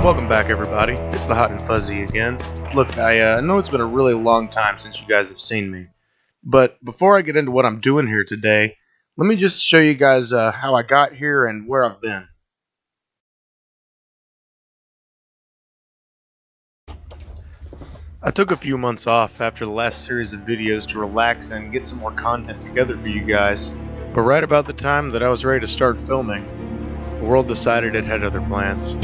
Welcome back, everybody. It's the Hot and Fuzzy again. Look, I know it's been a really long time since you guys have seen me, but before I get into what I'm doing here today, let me just show you guys how I got here and where I've been. I took a few months off after the last series of videos to relax and get some more content together for you guys, but right about the time that I was ready to start filming, the world decided it had other plans.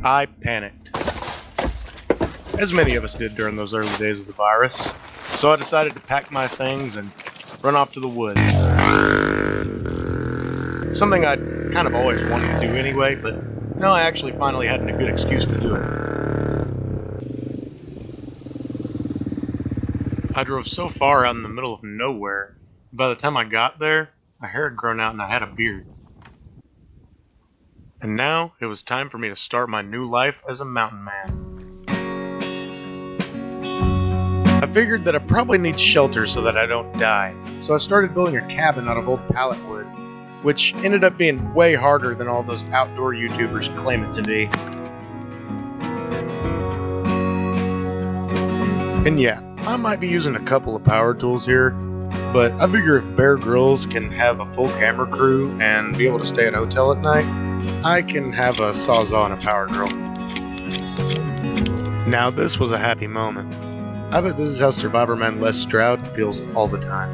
I panicked, as many of us did during those early days of the virus, so I decided to pack my things and run off to the woods. Something I'd kind of always wanted to do anyway, but now I actually finally had a good excuse to do it. I drove so far out in the middle of nowhere, by the time I got there, my hair had grown out and I had a beard. And now it was time for me to start my new life as a mountain man. I figured that I probably need shelter so that I don't die, so I started building a cabin out of old pallet wood, which ended up being way harder than all those outdoor YouTubers claim it to be. And yeah, I might be using a couple of power tools here, but I figure if Bear Grylls can have a full camera crew and be able to stay at a hotel at night, I can have a Sawzall and a power drill. Now this was a happy moment. I bet this is how Survivorman Les Stroud feels all the time.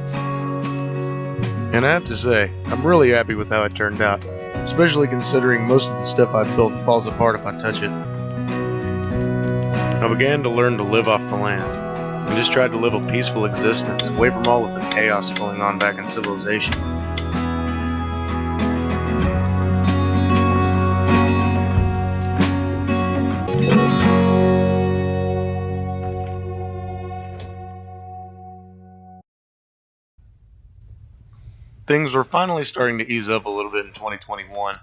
And I have to say, I'm really happy with how it turned out, especially considering most of the stuff I've built falls apart if I touch it. I began to learn to live off the land, and just tried to live a peaceful existence away from all of the chaos going on back in Civilization. Things were finally starting to ease up a little bit in 2021,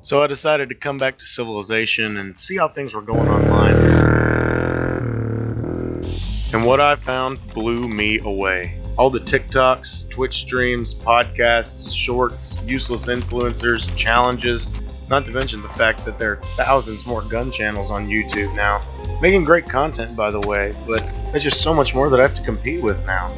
so I decided to come back to Civilization and see how things were going online. And what I found blew me away. All the TikToks, Twitch streams, podcasts, shorts, useless influencers, challenges, not to mention the fact that there are thousands more gun channels on YouTube now. Making great content, by the way, but there's just so much more that I have to compete with now.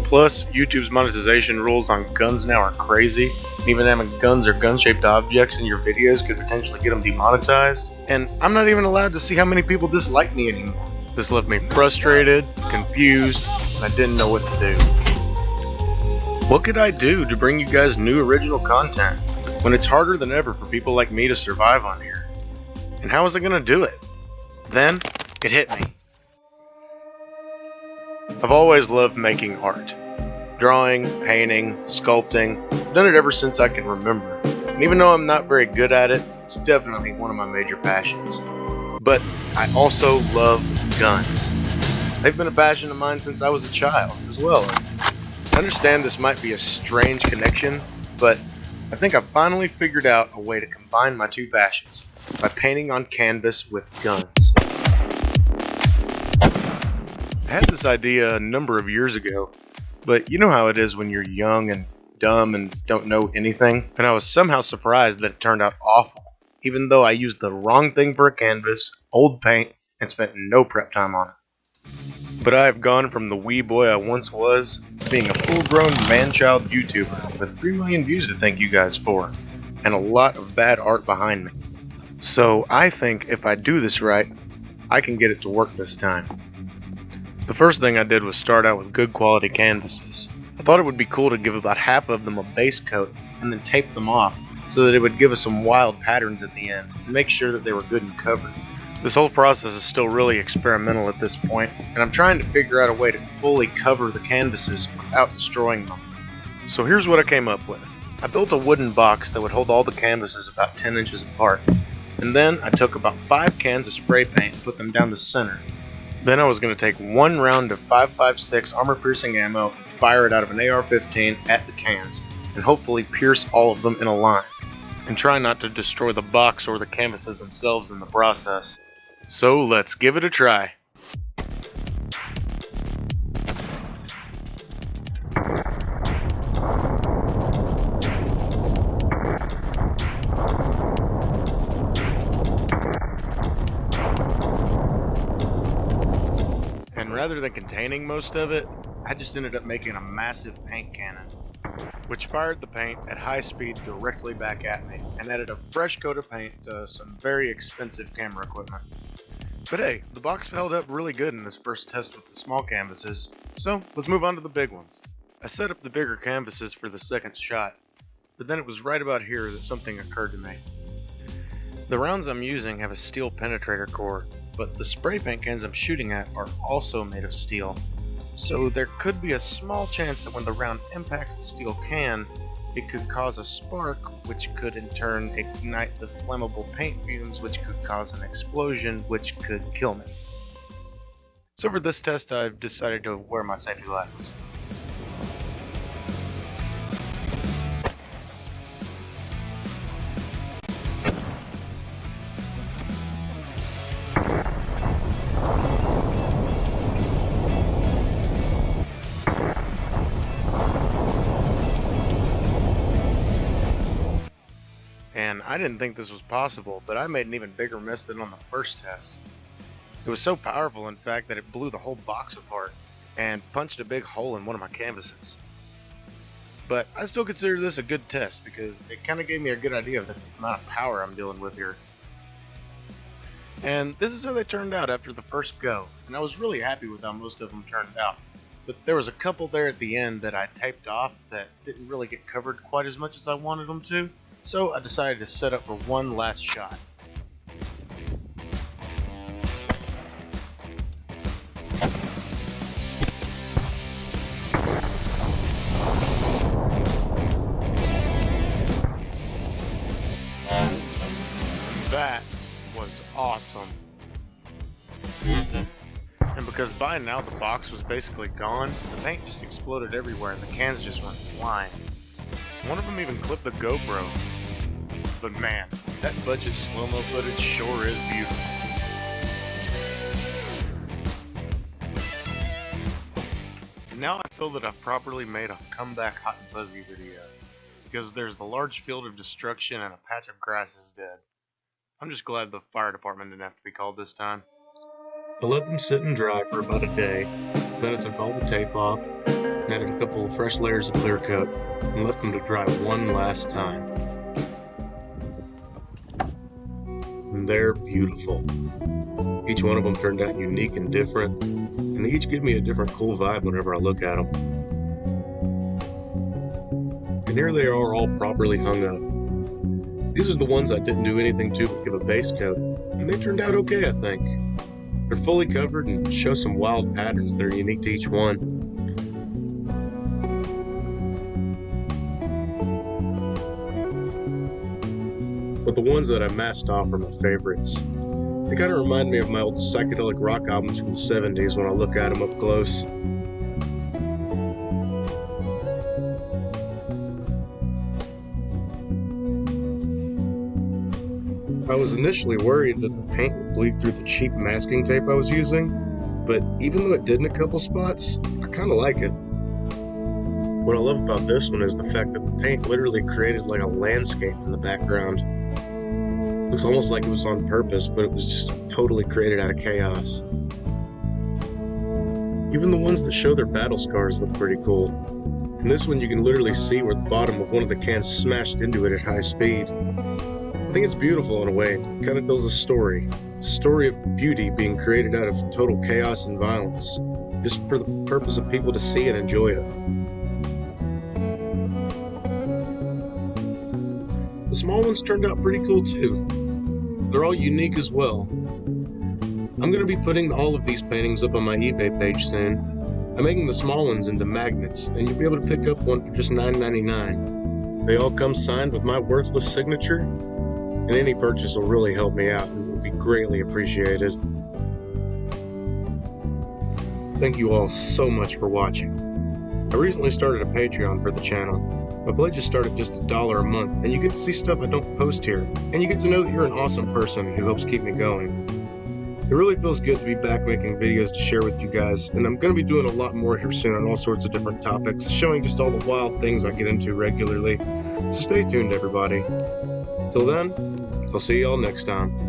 Plus, YouTube's monetization rules on guns now are crazy. Even having guns or gun-shaped objects in your videos could potentially get them demonetized. And I'm not even allowed to see how many people dislike me anymore. This left me frustrated, confused, and I didn't know what to do. What could I do to bring you guys new original content when it's harder than ever for people like me to survive on here? And how was I going to do it? Then, it hit me. I've always loved making art. Drawing, painting, sculpting. I've done it ever since I can remember. And even though I'm not very good at it, it's definitely one of my major passions. But I also love guns. They've been a passion of mine since I was a child as well. I understand this might be a strange connection, but I think I've finally figured out a way to combine my two passions by painting on canvas with guns. I had this idea a number of years ago, but you know how it is when you're young and dumb and don't know anything, and I was somehow surprised that it turned out awful, even though I used the wrong thing for a canvas, old paint, and spent no prep time on it. But I have gone from the wee boy I once was to being a full-grown man-child YouTuber with 3 million views to thank you guys for, and a lot of bad art behind me. So I think if I do this right, I can get it to work this time. The first thing I did was start out with good quality canvases. I thought it would be cool to give about half of them a base coat and then tape them off so that it would give us some wild patterns at the end and make sure that they were good and covered. This whole process is still really experimental at this point, and I'm trying to figure out a way to fully cover the canvases without destroying them. So here's what I came up with. I built a wooden box that would hold all the canvases about 10 inches apart, and then I took about 5 cans of spray paint and put them down the center. Then I was going to take 1 round of 5.56 armor-piercing ammo and fire it out of an AR-15 at the cans, and hopefully pierce all of them in a line, and try not to destroy the box or the canvases themselves in the process. So let's give it a try. And rather than containing most of it, I just ended up making a massive paint cannon, which fired the paint at high speed directly back at me and added a fresh coat of paint to some very expensive camera equipment. But hey, the box held up really good in this first test with the small canvases, so let's move on to the big ones. I set up the bigger canvases for the second shot, but then it was right about here that something occurred to me. The rounds I'm using have a steel penetrator core, but the spray paint cans I'm shooting at are also made of steel, so there could be a small chance that when the round impacts the steel can, it could cause a spark, which could in turn ignite the flammable paint fumes, which could cause an explosion, which could kill me. So for this test, I've decided to wear my safety glasses. And I didn't think this was possible, but I made an even bigger mess than on the first test. It was so powerful, in fact, that it blew the whole box apart and punched a big hole in one of my canvases. But I still consider this a good test because it kind of gave me a good idea of the amount of power I'm dealing with here. And this is how they turned out after the first go, and I was really happy with how most of them turned out. But there was a couple there at the end that I taped off that didn't really get covered quite as much as I wanted them to. So I decided to set up for one last shot. That was awesome. And because by now the box was basically gone, the paint just exploded everywhere and the cans just went flying. One of them even clipped the GoPro. But man, that budget slow-mo footage sure is beautiful. Now I feel that I've properly made a comeback Hot and Fuzzy video, because there's a large field of destruction and a patch of grass is dead. I'm just glad the fire department didn't have to be called this time. I let them sit and dry for about a day, then I took all the tape off, added a couple of fresh layers of clear coat, and left them to dry one last time. And they're beautiful. Each one of them turned out unique and different, and they each give me a different cool vibe whenever I look at them. And here they are all properly hung up. These are the ones I didn't do anything to but give a base coat, and they turned out okay, I think. They're fully covered and show some wild patterns that are unique to each one. But the ones that I masked off are my favorites. They kind of remind me of my old psychedelic rock albums from the 70s when I look at them up close. I was initially worried that the paint would bleed through the cheap masking tape I was using, but even though it did in a couple spots, I kind of like it. What I love about this one is the fact that the paint literally created like a landscape in the background. Looks almost like it was on purpose, but it was just totally created out of chaos. Even the ones that show their battle scars look pretty cool. In this one you can literally see where the bottom of one of the cans smashed into it at high speed. I think it's beautiful in a way. It kind of tells a story of beauty being created out of total chaos and violence, just for the purpose of people to see and enjoy it. The small ones turned out pretty cool too. They're all unique as well. I'm going to be putting all of these paintings up on my eBay page soon. I'm making the small ones into magnets, and you'll be able to pick up one for just $9.99. They all come signed with my worthless signature, and any purchase will really help me out and will be greatly appreciated. Thank you all so much for watching. I recently started a Patreon for the channel. My pledges start at just $1 a month, and you get to see stuff I don't post here, and you get to know that you're an awesome person who helps keep me going. It really feels good to be back making videos to share with you guys, and I'm going to be doing a lot more here soon on all sorts of different topics, showing just all the wild things I get into regularly. So stay tuned, everybody. Till then, I'll see y'all next time.